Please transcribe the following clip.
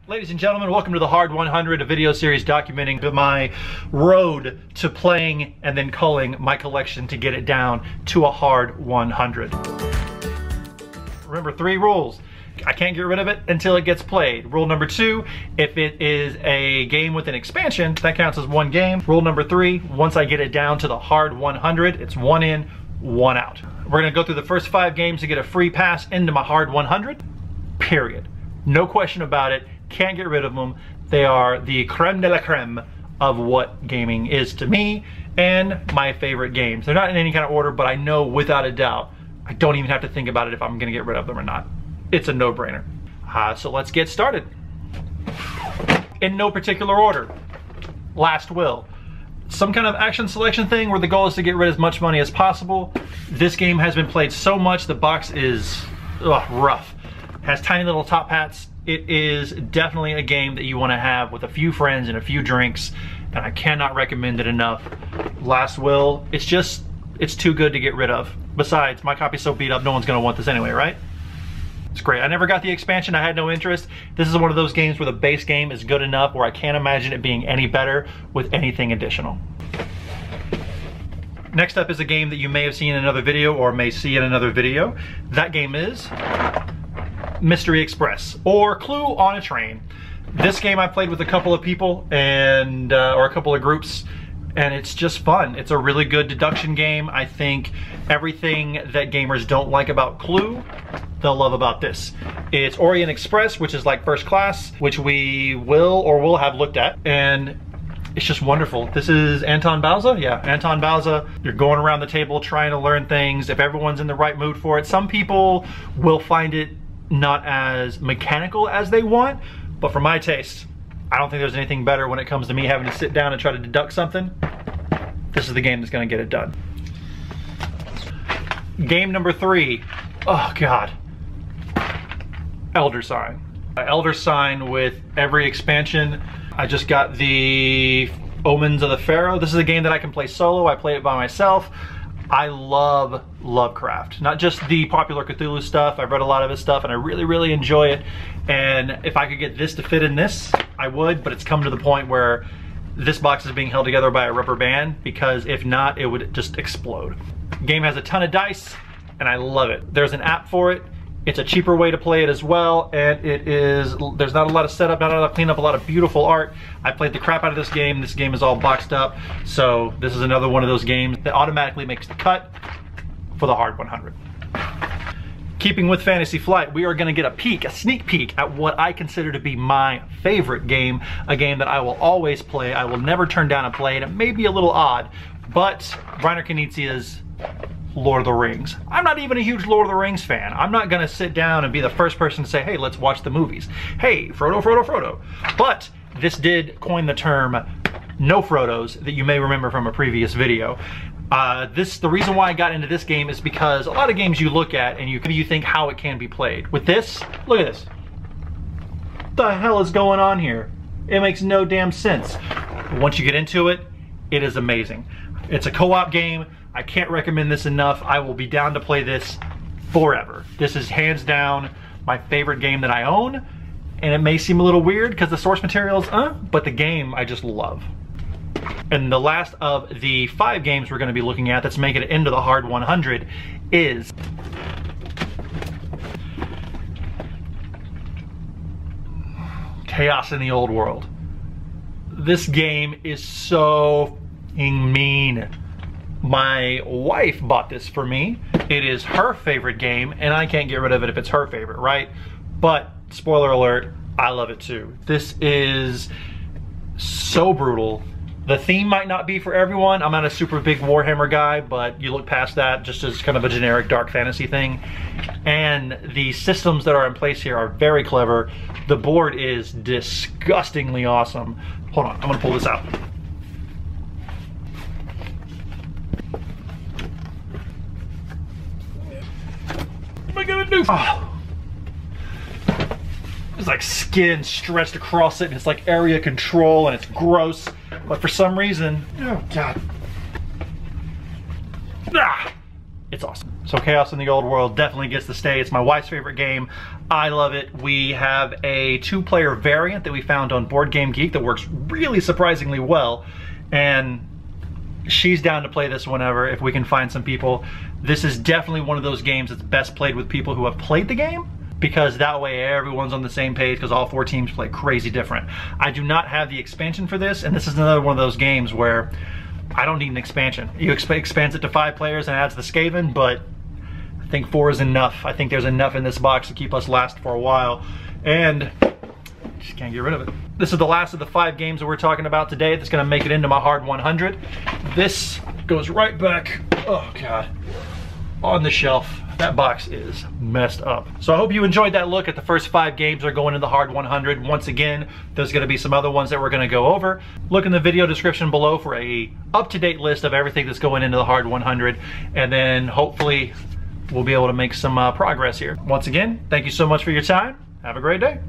Ladies and gentlemen, welcome to the Hard 100, a video series documenting my road to playing and then culling my collection to get it down to a Hard 100. Remember, 3 rules. I can't get rid of it until it gets played. Rule number 2, if it is a game with an expansion, that counts as 1 game. Rule number 3, once I get it down to the Hard 100, it's 1 in, 1 out. We're gonna go through the first 5 games to get a free pass into my Hard 100, period. No question about it. Can't get rid of them. They are the creme de la creme of what gaming is to me and my favorite games. They're not in any kind of order, but I know without a doubt, I don't even have to think about it if I'm gonna get rid of them or not. It's a no-brainer. So let's get started. In no particular order. Last Will. Some kind of action selection thing where the goal is to get rid of as much money as possible. This game has been played so much, the box is rough. Has tiny little top hats. It is definitely a game that you want to have with a few friends and a few drinks, and I cannot recommend it enough. Last Will, it's too good to get rid of. Besides, my copy's so beat up, no one's gonna want this anyway, right? It's great. I never got the expansion, I had no interest. This is one of those games where the base game is good enough where I can't imagine it being any better with anything additional. Next up is a game that you may have seen in another video or may see in another video. That game is Mystery Express, or Clue on a Train. This game I played with a couple of people and or a couple of groups, and it's just fun. It's a really good deduction game. I think everything that gamers don't like about Clue, they'll love about this. It's Orient Express, which is like First Class, which we will have looked at, and it's just wonderful. This is Anton Bauza? Yeah, Anton Bauza. You're going around the table trying to learn things, if everyone's in the right mood for it. Some people will find it not as mechanical as they want, but for my taste, I don't think there's anything better when it comes to me having to sit down and try to deduct something. This is the game that's gonna get it done. Game number 3, oh God. Elder Sign. Elder Sign with every expansion. I just got the Omens of the Pharaoh. This is a game that I can play solo. I play it by myself. I love Lovecraft, not just the popular Cthulhu stuff. I've read a lot of his stuff and I really, really enjoy it. And if I could get this to fit in this, I would, but it's come to the point where this box is being held together by a rubber band, because if not, it would just explode. Game has a ton of dice and I love it. There's an app for it. It's a cheaper way to play it as well, and there's not a lot of setup, not a lot of cleanup, a lot of beautiful art. I played the crap out of this game. This game is all boxed up, so this is another one of those games that automatically makes the cut for the Hard 100. Keeping with Fantasy Flight, we are gonna get a sneak peek at what I consider to be my favorite game, a game that I will always play, I will never turn down a play, and it may be a little odd, but Reiner Knizia's Lord of the Rings. I'm not even a huge Lord of the Rings fan. I'm not gonna sit down and be the first person to say, hey, let's watch the movies. Hey, Frodo, Frodo, Frodo. But this did coin the term no Frodos that you may remember from a previous video. The reason why I got into this game is because a lot of games you look at and you think how it can be played. With this, look at this. What the hell is going on here? It makes no damn sense. But once you get into it, it is amazing. It's a co-op game. I can't recommend this enough. I will be down to play this forever. This is hands down my favorite game that I own, and it may seem a little weird because the source materials, but the game I just love. And the last of the 5 games we're gonna be looking at that's making it into the Hard 100 is Chaos in the Old World. This game is so mean. My wife bought this for me. It is her favorite game, and I can't get rid of it if it's her favorite, right? But, spoiler alert, I love it too. This is so brutal. The theme might not be for everyone. I'm not a super big Warhammer guy, but you look past that just as kind of a generic dark fantasy thing. And the systems that are in place here are very clever. The board is disgustingly awesome. Hold on, I'm gonna pull this out. What am I gonna do? Oh. There's like skin stretched across it, and it's like area control, and it's gross. But for some reason, oh God. It's awesome. So Chaos in the Old World definitely gets to stay. It's my wife's favorite game. I love it. We have a 2-player variant that we found on Board Game Geek that works really surprisingly well, and she's down to play this whenever if we can find some people. This is definitely one of those games that's best played with people who have played the game, because that way everyone's on the same page, because all 4 teams play crazy different. I do not have the expansion for this, and this is another one of those games where I don't need an expansion. You expands it to 5 players and adds the Skaven, but I think 4 is enough. I think there's enough in this box to keep us last for a while, and just can't get rid of it. This is the last of the 5 games that we're talking about today that's gonna make it into my hard 100. This goes right back, oh God, on the shelf. That box is messed up. So I hope you enjoyed that look at the first 5 games that are going in the hard 100. Once again, there's gonna be some other ones that we're gonna go over. Look in the video description below for a up-to-date list of everything that's going into the hard 100, and then hopefully we'll be able to make some progress here. Once again, thank you so much for your time. Have a great day.